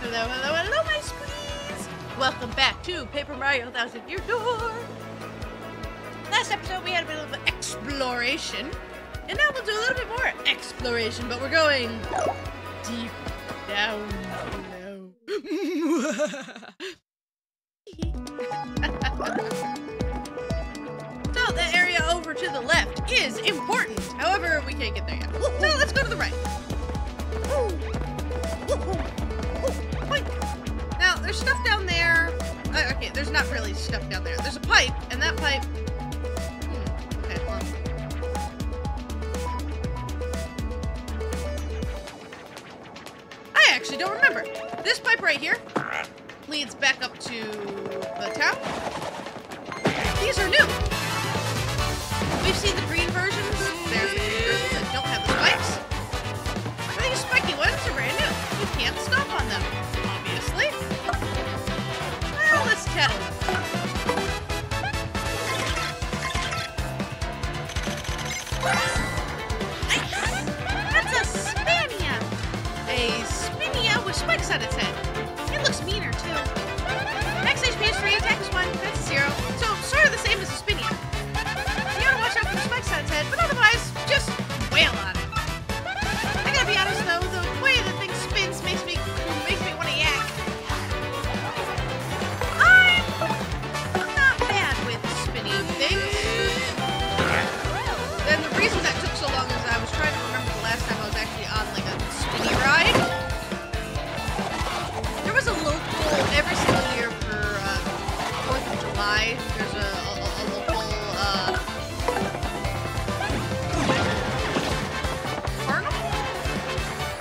Hello, hello, hello, my squeeze! Welcome back to Paper Mario Thousand Year Door! Last episode we had a bit of exploration, and now we'll do a little bit more exploration, but we're going deep down below. So, the area over to the left is important. However, we can't get there yet. So, let's go to the right. Now, there's stuff down there. Okay, there's not really stuff down there. There's a pipe, and that pipe... Okay, hold on. I actually don't remember. This pipe right here leads back up to the town. These are new. We've seen the green versions. There's the green versions that don't have the spikes. But these spiky ones are brand new. You can't stop on them, obviously. Well, let's test. That's a Spania! A Spinia with spikes on its head. It looks meaner, too. Max HP is 3, attack is 1, that's 0. So, sort of the same as a Spinia. You gotta watch out for the spikes on its head, but otherwise, just wail on it. I gotta be honest, though, the way the thing spins makes me want to yak. I'm not bad with spinning things. And the reason that took so long is I was trying to remember the last time I was actually on, like, a spinny ride. There was a local, every single year for 4th of July, there's a local, carnival?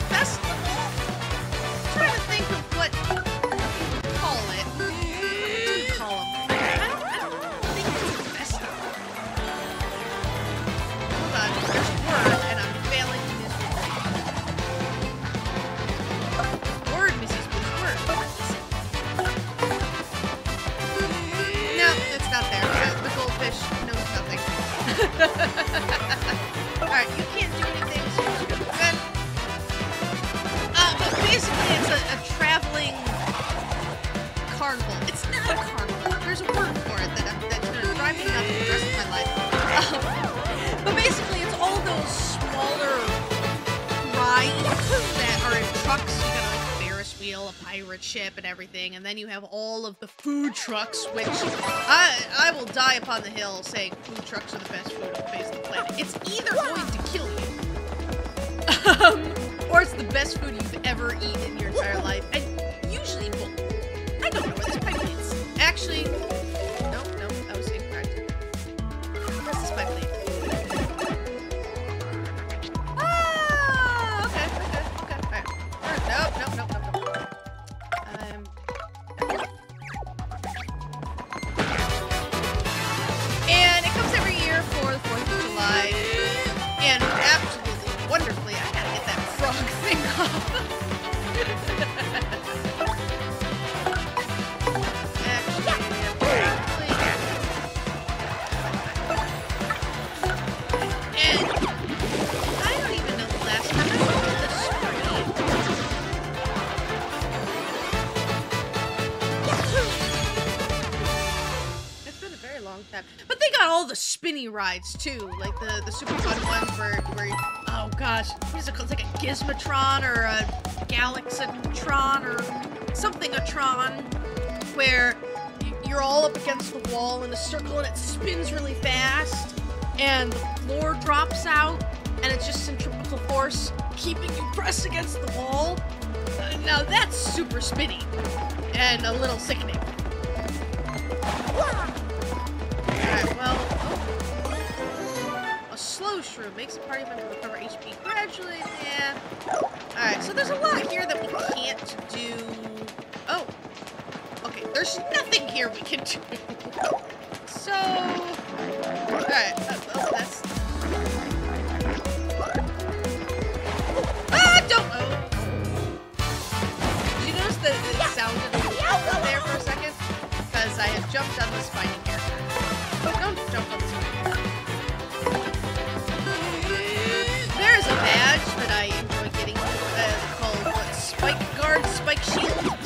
Festival? I'm trying to think of what to call it. What do you call them? I don't think it's a festival. Hold on, there's a word, and I'm failing miserably. Word, Mrs. Boo's word. What is it? No, it's not there. The goldfish knows nothing. Alright, you can't do anything, so you're just gonna defend. But basically, it's a traveling carnival. It's not a carnival. There's a word for it that's gonna drive me nuts for the rest of my life. But basically, it's all those smaller rides that are in trucks. You got like a Ferris wheel, a pirate ship, and everything. And then you have all of the food trucks, which I will die upon the hill saying food trucks are the best food on the face of the planet. It's either going to kill you, or it's the best food you've ever eaten in your entire life. And usually both. I don't know where this pipe leads. Actually, no, that was incorrect. Where's this pipe lead? Ah, okay. Alright. Nope. And it comes every year for the 4th of July. And absolutely wonderfully, I gotta get that frog thing off. But they got all the spinny rides too, like the super fun ones where oh gosh, what is it called? It's like a Gizmotron or a Galaxotron or something-a-tron, where you're all up against the wall in a circle and it spins really fast, and the floor drops out, and it's just centripetal force keeping you pressed against the wall. Now that's super spinny and a little sickening. Alright, well, a slow shroom makes the party member recover HP gradually. Yeah. Alright, so there's a lot here that we can't do. Oh. Okay, there's nothing here we can do. So. Alright, well, that's. Don't. Oh. Did you notice that it sounded a little there for a second? Because I have jumped on the spiny character. Don't jump on the spiny character. There is a badge that I enjoy getting called, what, Spike Guard, Spike Shield?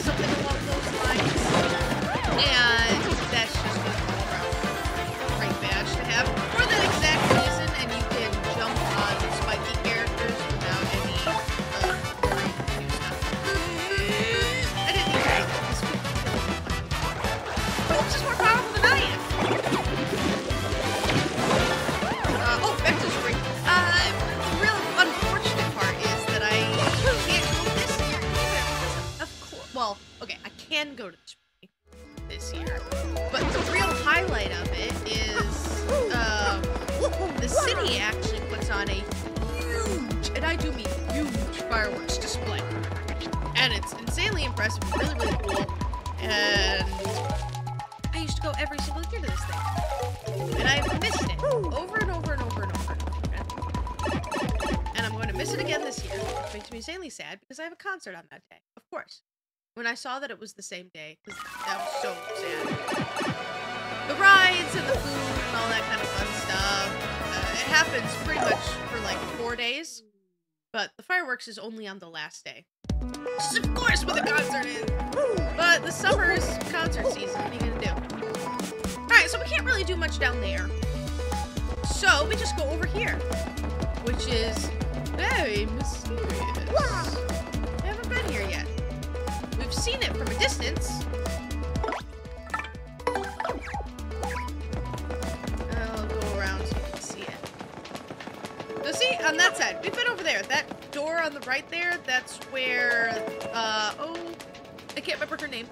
well, okay, I can go to the spring this year, but the real highlight of it is the city actually puts on a huge, and I do mean huge, fireworks display. And it's insanely impressive, really, really cool. And I used to go every single year to this thing. And I've missed it over and over and over and over and over again. And I'm going to miss it again this year, which makes me insanely sad because I have a concert on that day, of course. When I saw that it was the same day, because that was so sad. The rides and the food and all that kind of fun stuff, it happens pretty much for like 4 days. But the fireworks is only on the last day. Which is, of course, what the concert is. But the summer is concert season. What are you gonna do? Alright, so we can't really do much down there. So we just go over here. Which is very mysterious. I haven't been here yet. We've seen it from a distance. I'll go around so you can see it. So see, on that side, we've been over there. That door on the right there, that's where, oh, I can't remember her name.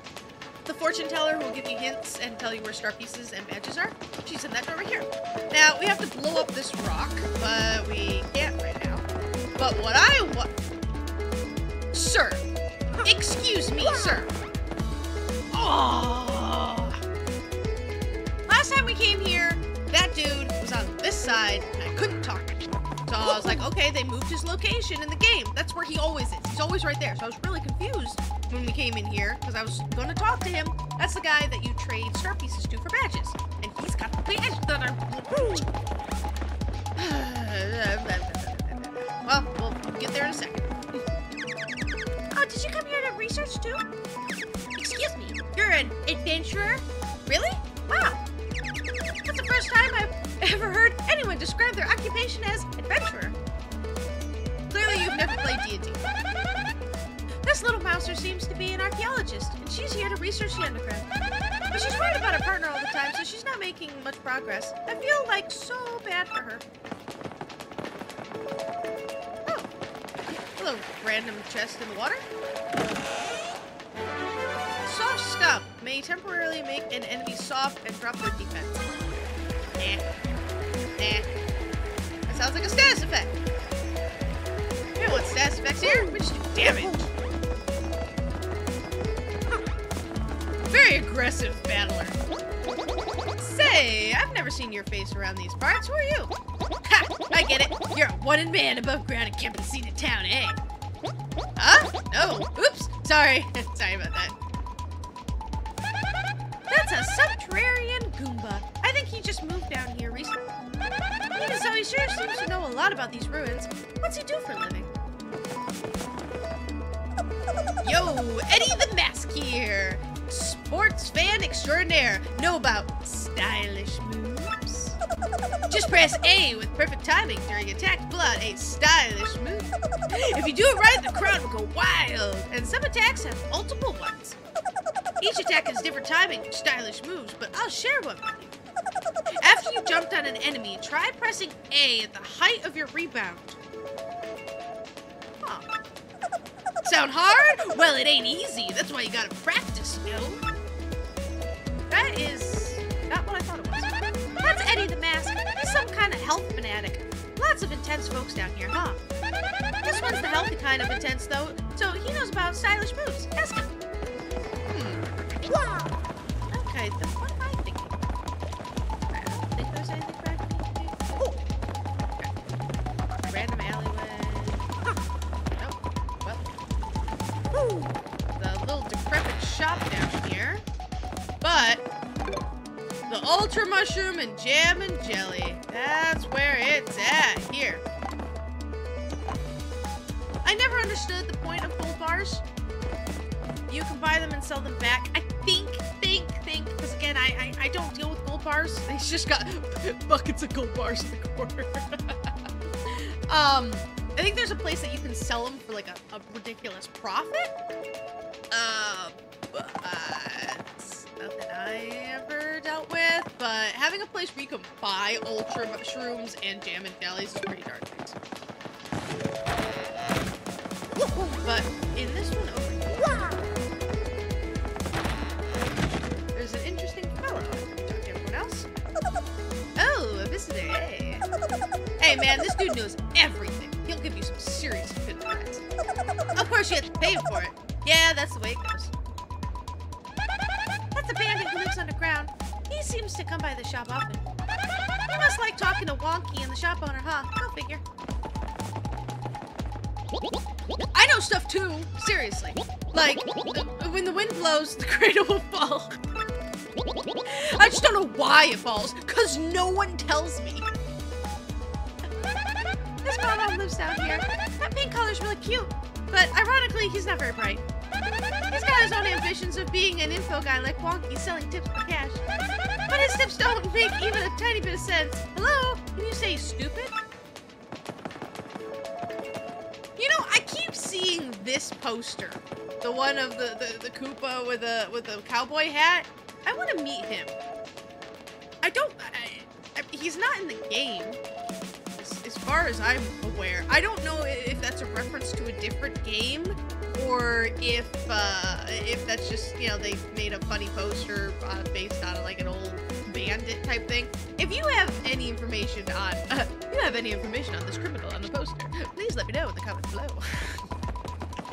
The fortune teller who will give you hints and tell you where star pieces and badges are. She's in that door right here. Now, we have to blow up this rock, but we can't right now. But what I want... Sir. Excuse me, sir. Oh. Last time we came here, that dude was on this side, and I couldn't talk to him. So I was like, okay, they moved his location in the game. That's where he always is. He's always right there. So I was really confused when we came in here, because I was going to talk to him. That's the guy that you trade star pieces to for badges. And he's got the badge that Well, we'll get there in a second. Oh, did you come here to research too? Excuse me, you're an adventurer? Really? Wow. That's the first time I've ever heard anyone describe their occupation as adventurer. Clearly you've never played D&D. This little mouser seems to be an archaeologist, and she's here to research the underground. But she's worried about her partner all the time, so she's not making much progress. I feel like so bad for her. Oh. Hello, random chest in the water. Soft stuff may temporarily make an enemy soft and drop their defense. That sounds like a status effect. We don't want status effects here. We just do damage. Very aggressive battler. Say, I've never seen your face around these parts. Who are you? Ha! I get it. You're a one-in man above ground and can't be seen in town, eh? Huh? No. Oops. Sorry. Sorry about that. That's a subterranean Goomba. I think he just moved down here recently. So he sure seems to know a lot about these ruins. What's he do for a living? Yo, Eddie the Mask here. Sports fan extraordinaire. Know about stylish moves? Just press A with perfect timing during attack to pull out a stylish move. If you do it right, the crowd will go wild. And some attacks have multiple ones. Each attack has different timing for stylish moves, but I'll share one with you. After you jumped on an enemy, try pressing A at the height of your rebound. Huh. Sound hard? Well, it ain't easy. That's why you gotta practice, yo. That is not what I thought it was. That's Eddie the Mask. He's some kind of health fanatic. Lots of intense folks down here, huh? This one's the healthy kind of intense, though, so he knows about stylish moves. Ask him. Okay, then what am I thinking? I don't think there's anything for me to do. Okay. Random alleyway. Nope. Well. The little decrepit shop down here. But the Ultra Mushroom and Jam and Jelly. That's where it's at. Here. I never understood the point of gold bars. You can buy them and sell them back. I think, because again, I don't deal with gold bars. They just got buckets of gold bars in the corner. I think there's a place that you can sell them for like a ridiculous profit. But nothing I ever dealt with. But having a place where you can buy Ultra Mushrooms and Jam and Jellies is pretty darn nice. But in this one over here, dude knows everything. He'll give you some serious advice. Of course, you have to pay him for it. Yeah, that's the way it goes. That's a bandit who lives underground. He seems to come by the shop often. He must like talking to Wonky and the shop owner, huh? Go figure. I know stuff too, seriously. Like, when the wind blows, the cradle will fall. I just don't know why it falls, because no one tells me. This mom lives down here. That pink color's really cute, but ironically, he's not very bright. He's got his own ambitions of being an info guy like Wonky selling tips for cash. But his tips don't make even a tiny bit of sense. Hello? Can you say stupid? You know, I keep seeing this poster. The one of the Koopa with a cowboy hat. I want to meet him. He's not in the game. As far as I'm aware. I don't know if that's a reference to a different game or if that's just, you know, they made a funny poster based on like an old bandit type thing. If you have any information on this criminal on the poster, please let me know in the comments below.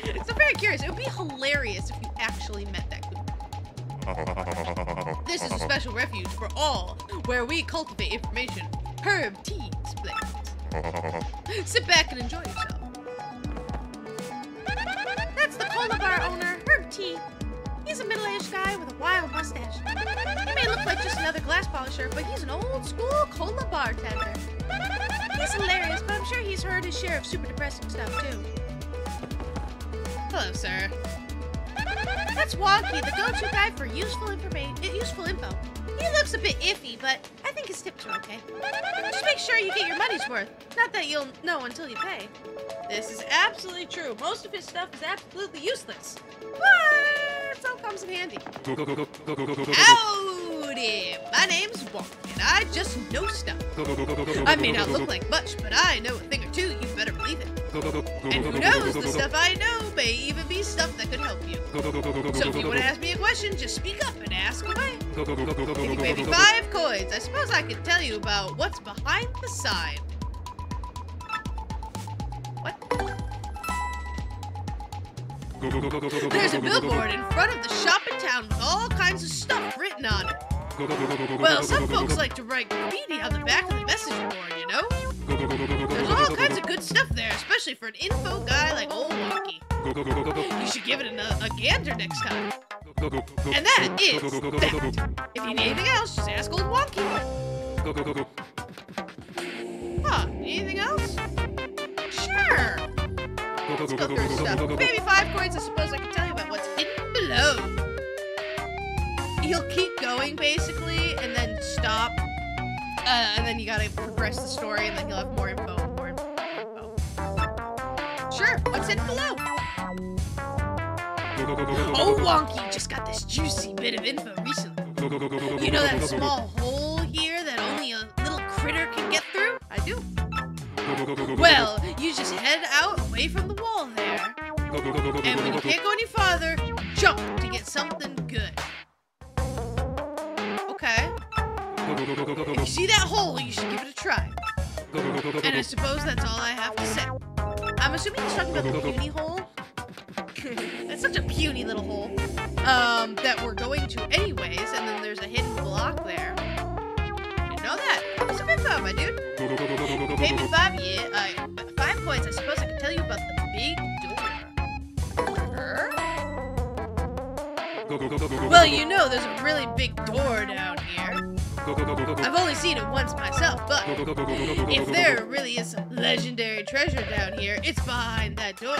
So I'm very curious. It would be hilarious if you actually met that Koopa. This is a special refuge for all, where we cultivate information. Herb tea displays. Sit back and enjoy yourself. That's the cola bar owner, Herb Tea. He's a middle-aged guy with a wild mustache. He may look like just another glass polisher, but he's an old-school cola bartender. He's hilarious, but I'm sure he's heard his share of super depressing stuff, too. Hello, sir. That's Wonky, the go-to guy for useful info. He looks a bit iffy, but I think his tips are okay. Just make sure you get your money's worth. Not that you'll know until you pay. This is absolutely true. Most of his stuff is absolutely useless. But some comes in handy. Howdy! My name's Wonky, and I just know stuff. I may not look like much, but I know a thing or two, you better believe it. And who knows, the stuff I know may even be stuff that could help you. So if you want to ask me a question, just speak up and ask away. If you pay me 5 coins, I suppose I can tell you about what's behind the sign. What? There's a billboard in front of the shop in town with all kinds of stuff written on it. Well, some folks like to write graffiti on the back of the message board, you know? There's all kinds of good stuff there, especially for an info guy like old Wonky. You should give it a gander next time. And that is that. If you need anything else, just ask old Wonky. Huh, anything else? Sure. Let's go through his stuff. Maybe 5 coins, I suppose I can tell you about what's hidden below. He'll keep going, basically, and then stop. And then you gotta progress the story, and then you'll have more info and more info. Sure, what's hidden below? Oh, Wonky just got this juicy bit of info recently. You know that small hole here that only a little critter can get through? I do. Well, you just head out away from the wall there. And when you can't go any farther, jump to get something good. Okay. If you see that hole, you should give it a try. And I suppose that's all I have to say. I'm assuming he's talking about the puny hole. That's such a puny little hole. That we're going to anyways, and then there's a hidden block there. Didn't know that. That's some info, my dude. Pay me 5, yeah. 5 coins. I suppose I can tell you about the big door. Well, you know, there's a really big door down here. I've only seen it once myself, but if there really is some legendary treasure down here, it's behind that door.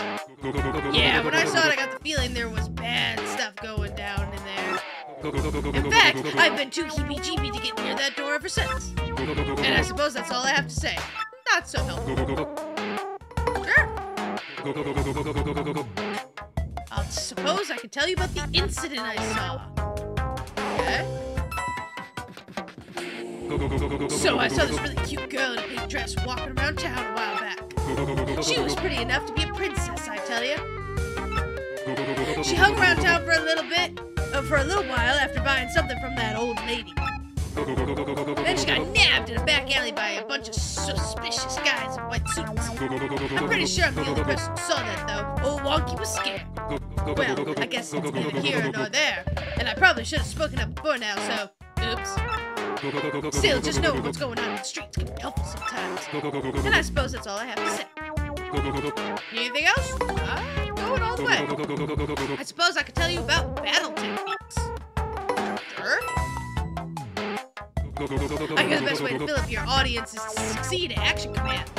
Yeah, when I saw it, I got the feeling there was bad stuff going down in there. In fact, I've been too heebie-jeebie to get near that door ever since. And I suppose that's all I have to say. Not so helpful. Sure. I suppose I can tell you about the incident I saw. Okay. So I saw this really cute girl in a pink dress walking around town a while back. She was pretty enough to be a princess, I tell you. She hung around town for a little while after buying something from that old lady. Then she got nabbed in a back alley by a bunch of suspicious guys in white suits. I'm pretty sure I'm the only person who saw that, though. Old Wonky was scared. Well, I guess it's neither here nor there. And I probably should have spoken up before now, so... Oops. Still, just knowing what's going on in the streets can be helpful sometimes. And I suppose that's all I have to say. Anything else? I'm going all the way. I suppose I could tell you about battle techniques. Sure? I guess the best way to fill up your audience is to succeed at action command.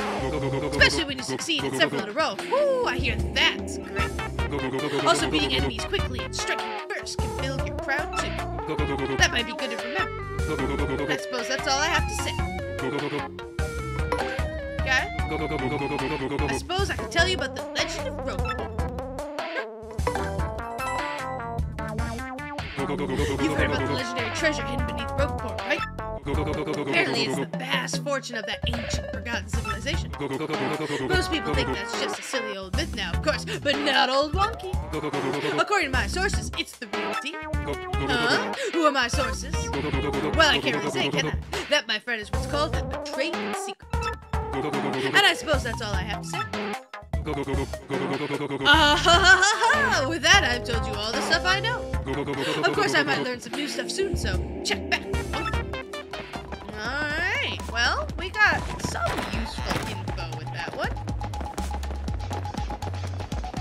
Especially when you succeed in several in a row. Woo, I hear that's great. Also, beating enemies quickly and striking first can build your crowd too. That might be good to remember. I suppose that's all I have to say. Okay? I suppose I can tell you about the legend of Rope. You've heard about the legendary treasure hidden beneath Rope, right? Apparently it's the vast fortune of that ancient, forgotten civilization. Most people think that's just a silly old myth now, of course, but not old Wonky. According to my sources, it's the real deal. Huh? Who are my sources? Well, I can't really say, can I? That, my friend, is what's called a trade secret. And I suppose that's all I have to say. With that, I've told you all the stuff I know. Of course, I might learn some new stuff soon, so check back. Alright, well, we got some useful info with that one.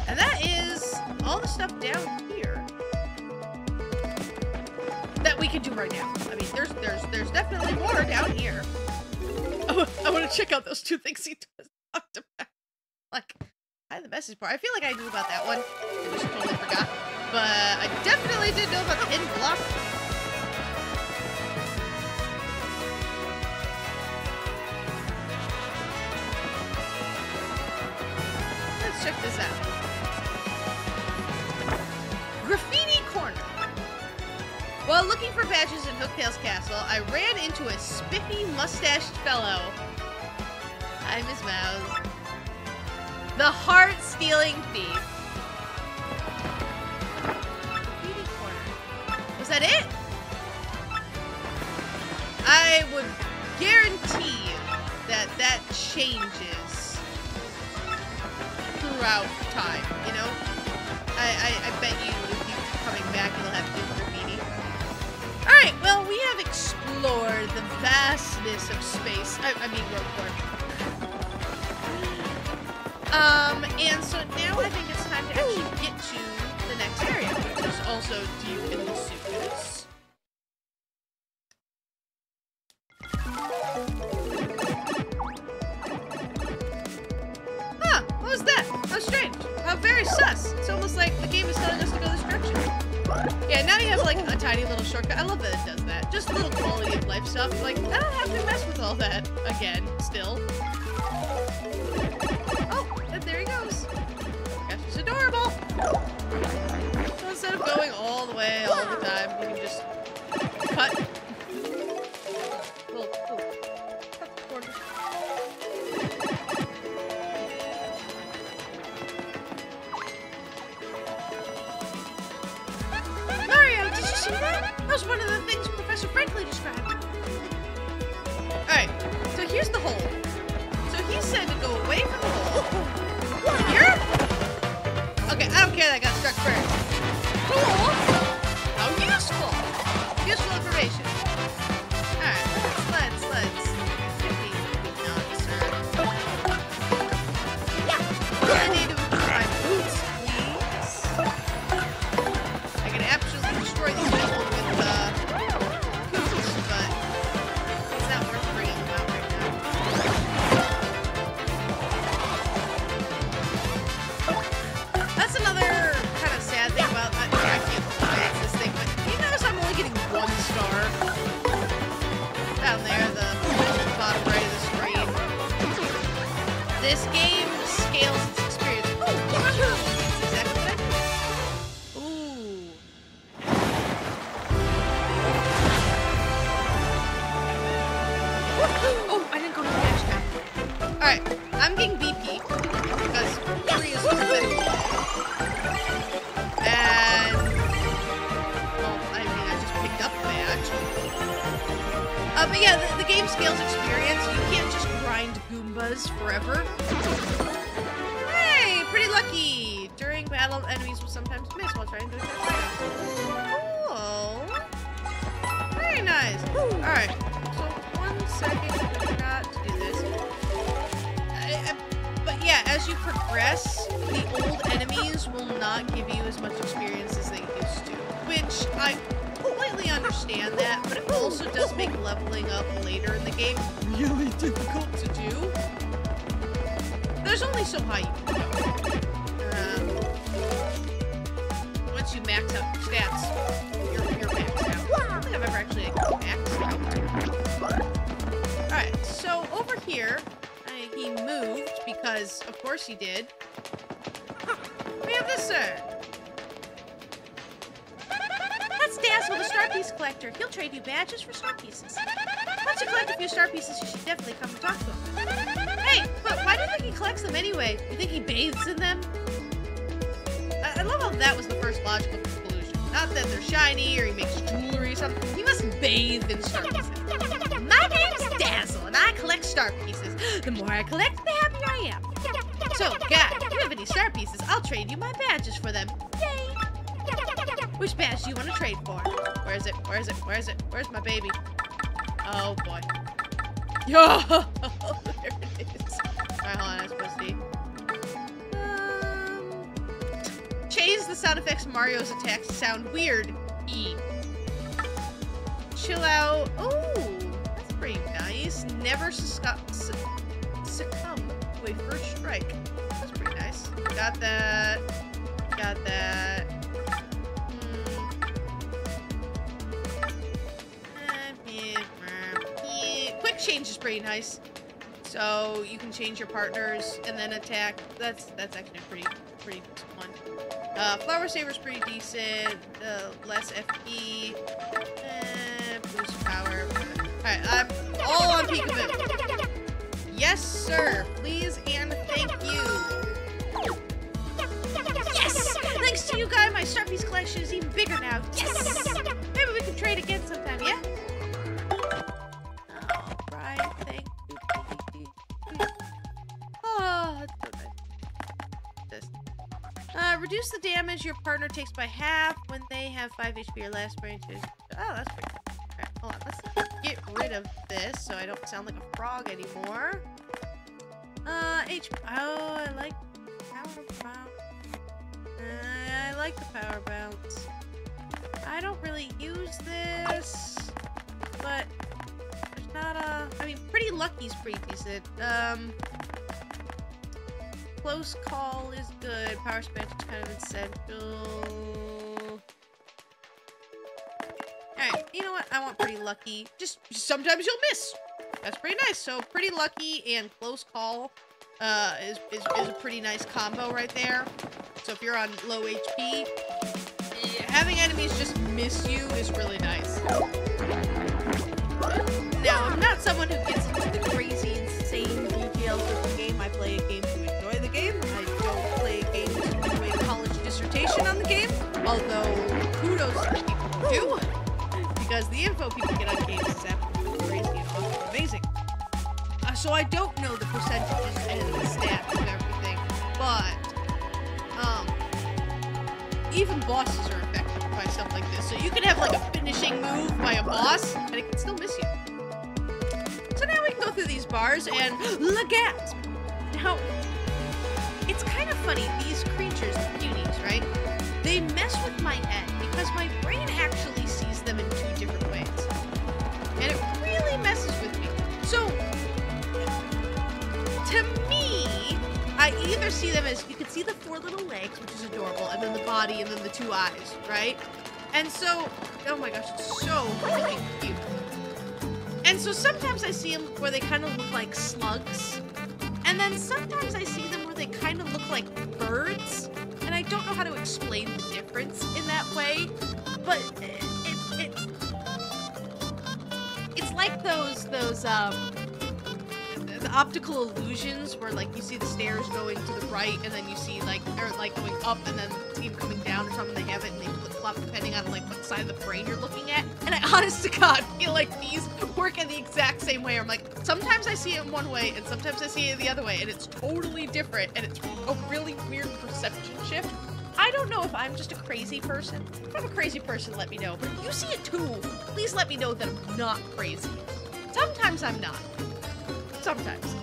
And that is all the stuff down here that we can do right now. I mean, there's definitely more down here. Oh, I want to check out those two things he talked about. Like, I had the message part. I feel like I knew about that one. I just totally forgot. But I definitely did know about the hidden block. Let's check this out. Graffiti Corner. While looking for badges in Hooktail's castle, I ran into a spiffy, mustached fellow. Hi, Miss Mouse. The heart-stealing thief. Graffiti Corner. Was that it? I would guarantee you that that changes throughout time, you know? I bet you if you keep coming back, you'll have to do graffiti. Alright, well, we have explored the vastness of space. I mean, Roadport. And so now I think it's time to actually get to the next area, which is also deep in the sewers. Huh, what was that? How strange. How very sus. It's almost like the game is telling us to go this direction. Yeah, now you have like a tiny little shortcut. I love that it does that. Just a little quality of life stuff. Like, I don't have to mess with all that again, still. Oh, and there he goes. Gosh, he's adorable. So instead of going all the way, all the time, we can just cut. Cut the corner. Mario, did you see that? That was one of the things Professor Franklin described. Alright, so here's the hole. So he said to go away from the hole. Here? Okay, I don't care that I got struck first. Cool! How useful! Useful information. Alright, let's. 50 knots, sir. I need to move my boots, please. I can absolutely destroy these people with, cookies, but it's not worth bringing them out right now. That's another kind of sad thing about that. I can't But yeah, the game scales experience. You can't just grind Goombas forever. Hey, pretty lucky. During battle, enemies will sometimes miss while trying to attack. Cool. Very nice. Alright, so 1 second, I forgot to do this. But yeah, as you progress, the old enemies will not give you as much experience as they used to. Which, I completely understand that, but it also does make leveling up later in the game really difficult to do. There's only so high you can go. Once you max out your stats, you're maxed out. I don't think I've ever actually maxed out. Alright, so over here, he moved because, of course he did. We have this, sir. That's Dazzle, the Star Piece Collector. He'll trade you badges for star pieces. Once you collect a few star pieces, you should definitely come and talk to him. Hey, but why do you think he collects them anyway? You think he bathes in them? I love how that was the first logical conclusion. Not that they're shiny or he makes jewelry or something. He must bathe in star pieces. My name is Dazzle, and I collect star pieces. The more I collect, the happier I am. So, guy, if you have any star pieces, I'll trade you my badges for them. Yay! Which badge do you want to trade for? Where is it? Where is it? Where is it? Where's my baby? Oh, boy. Yo! There it is. Alright, hold on, I'm supposed to... change the sound effects of Mario's attacks to sound weird. E. Chill out. Oh! Pretty nice. Never succumb to a first strike. That's pretty nice. Got that. Got that. Quick change is pretty nice. So you can change your partners and then attack. That's actually pretty fun. Flower Saver's pretty decent. Less FP. Boost power. Alright, I'm all on peekaboo. Yes, sir. Please and thank you. Yes! Thanks to you, Guy, my Star Piece collection is even bigger now. Yes! Maybe we can trade again sometime, yeah? Alright, thank you. Oh, that's so nice. This. Reduce the damage your partner takes by half when they have 5 HP or less. Oh, that's pretty cool. Alright, hold on. Let's get rid of this so I don't sound like a frog anymore. HP. Oh, I like power bounce. I like the power bounce. I don't really use this, but there's not a... I mean, Pretty Lucky's pretty decent. Close Call is good. Power Expansion is kind of essential. Alright, you know what? I want Pretty Lucky. Just sometimes you'll miss. That's pretty nice. So Pretty Lucky and Close Call is a pretty nice combo right there. So if you're on low HP, having enemies just miss you is really nice. Now, I'm not someone who gets into the crazy, insane details of the game. I play a game to enjoy the game. I don't play a game to do a college dissertation on the game. Although, kudos to the people who do. Because the info people get on games is absolutely crazy and awesome, amazing. So I don't know the percentages and the stats and everything, but even bosses are affected by stuff like this. So you can have like a finishing move by a boss, and it can still miss you. So now we can go through these bars and lagasp. Now, it's kind of funny, these creatures, the cuties, right? They mess with my head because my brain actually sees them in 2 different ways. And it really messes with me. So, to me, I either see them as, you can see the 4 little legs, which is adorable, and then the body, and then the 2 eyes, right? And so, oh my gosh, it's so freaking cute. And so sometimes I see them where they kind of look like slugs, and then sometimes I see them where they kind of look like birds, and I don't know how to explain the difference in that way, but it's like those the optical illusions where like you see the stairs going to the right and then you see like, or like going up and then the team coming down or something, they have it and they flip flip-flop depending on like what side of the brain you're looking at. And I honest to God feel like these work in the exact same way. I'm like, sometimes I see it in one way and sometimes I see it the other way, and it's totally different, and it's a really weird perception shift. I don't know if I'm just a crazy person. If I'm a crazy person, let me know. But if you see it too, please let me know that I'm not crazy. Sometimes I'm not. Sometimes.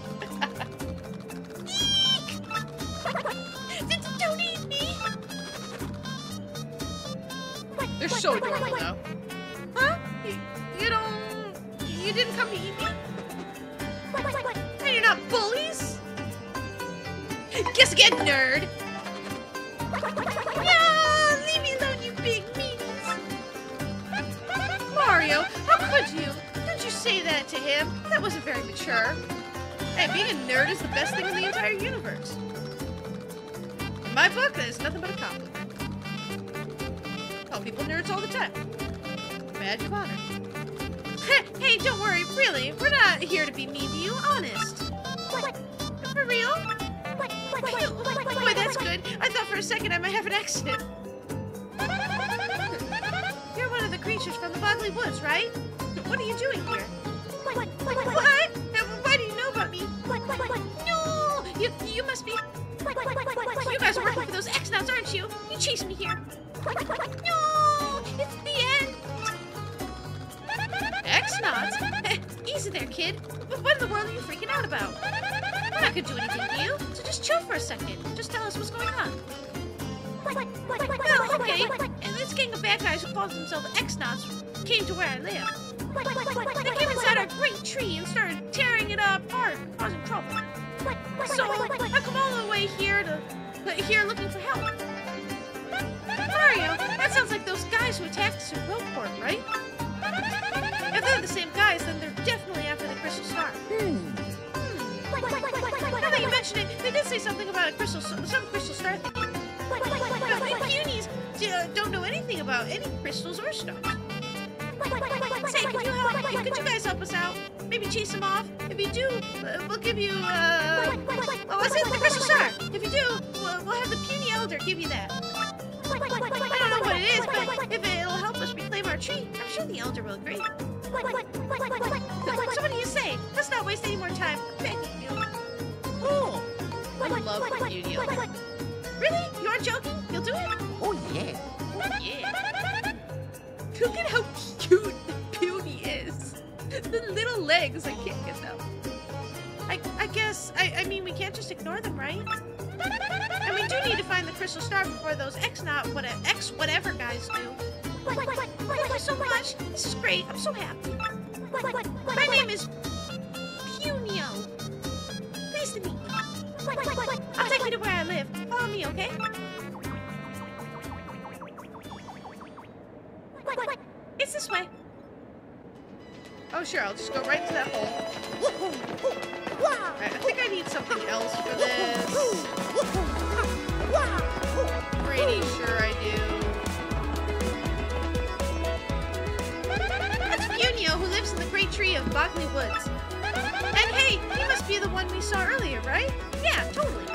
Don't eat me! They're so adorable, though. Huh? You didn't come to eat me? Hey, you're not bullies? Guess again, nerd! Yeah, leave me alone, you big meanies! Mario, how could you? Don't you say that to him? That wasn't very mature. Hey, being a nerd is the best thing in the entire universe. In my book, that is nothing but a compliment. Tell people nerds all the time. Badge of honor. Hey, don't worry, really. We're not here to be mean to you, honest. For real? Boy, that's good. I thought for a second I might have an accident. You're one of the creatures from the Boggly Woods, right? What are you doing here? What? Why do you know about me? No! You must be... You guys are working for those x-nauts, aren't you? You chased me here. No! It's the end! X-nauts? Easy there, kid. What in the world are you freaking out about? We're not gonna do anything to you, so just chill for a second. Just tell us what's going on. Well, okay. And this gang of bad guys who call themselves x-nauts came to where I live. They came inside our great tree and started tearing it apart, causing trouble. So, I come all the way here here looking for help. Mario, that sounds like those guys who attacked us in Roadport, right? If they're the same guys, then they're definitely after the Crystal Star. Now that you mention it, they did say something about some Crystal Star thing. We Punies don't know anything about any crystals or stars. Say, could you guys help us out? Maybe chase them off? If you do, we'll give you, what's it? The Crystal Star! If you do, we'll have the Puny Elder give you that. I don't know what it is, but if it'll help us reclaim our tree, I'm sure the Elder will agree. So what do you say? Let's not waste any more time. Begging you. Cool. I love the Puny Elder. Really? You aren't joking? You'll do it? Oh, yeah. Oh, yeah. Look at how cute the Puny is. The little legs, I can't get them. I guess, I mean, we can't just ignore them, right? And we do need to find the Crystal Star before those whatever guys do. Thank you so much. This is great. I'm so happy. My name is Punio. Nice to meet you. I'll take you to where I live. Follow me, okay? It's this way. Oh, sure. I'll just go right to that hole. Right, I think I need something else for this. Pretty sure I do. That's Punio, who lives in the great tree of Boggly Woods. And hey, you must be the one we saw earlier, right? Yeah, totally.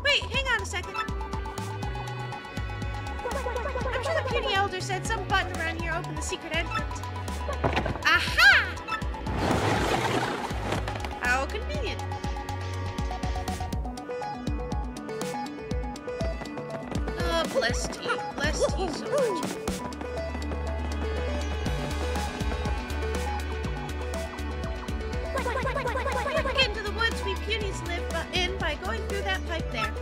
Wait, hang on a second. I'm sure the Puny Elder said some button around here opened the secret entrance. Aha! How convenient. Oh, bless tea. Bless tea so much. We're getting to the woods we Punies live in by going through that pipe there.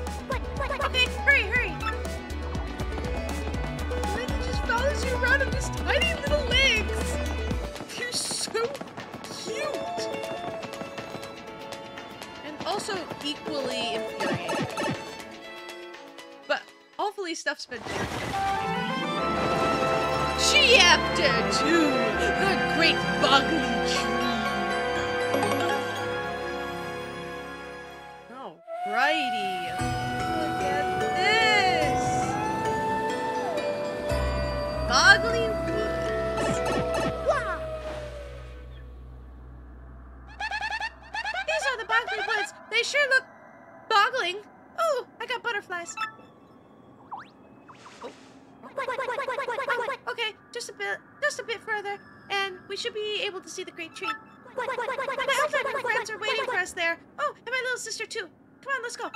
Okay, hurry. It just follows you around on his tiny little legs. They're so cute. And also equally infuriating. But hopefully stuff's been changed. Chapter 2, The Great Boggly Tree. Alrighty. Look at this. Boggly Woods. These are the Boggly Woods. They sure look boggling. Oh, I got butterflies. just a bit further, and we should be able to see the great tree. My elf friends are waiting for us there. Oh, and my little sister too. Come on, let's go.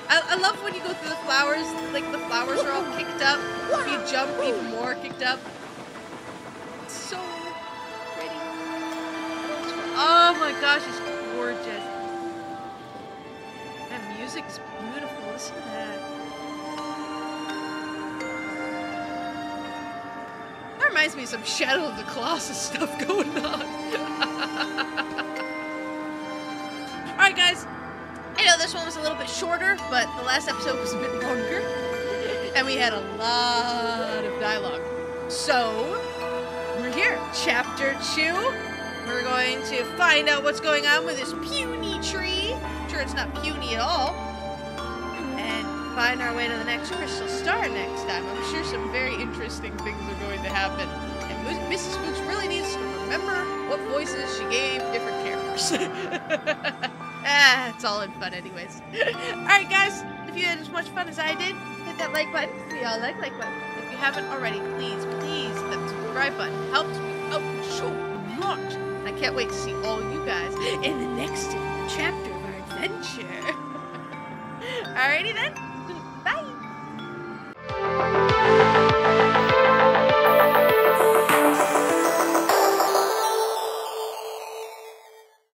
I love when you go through the flowers, like the flowers are all kicked up. If you jump, even more kicked up. It's so pretty. Oh my gosh, it's gorgeous. That music's beautiful. Listen to that. That reminds me of some Shadow of the Colossus stuff going on. Alright guys, I know this one was a little bit shorter, but the last episode was a bit longer. And we had a lot of dialogue. So, we're here. Chapter 2. We're going to find out what's going on with this puny tree. I'm sure it's not puny at all. And find our way to the next crystal star next time. I'm sure some very interesting things are going to happen. And Mrs. Spooks really needs to remember what voices she gave different characters. It's all in fun anyways. Alright guys, if you had as much fun as I did, hit that like button. We all like button. If you haven't already, please hit that subscribe button. Helps me out so much. I can't wait to see all you guys in the next chapter of our adventure. Alrighty then.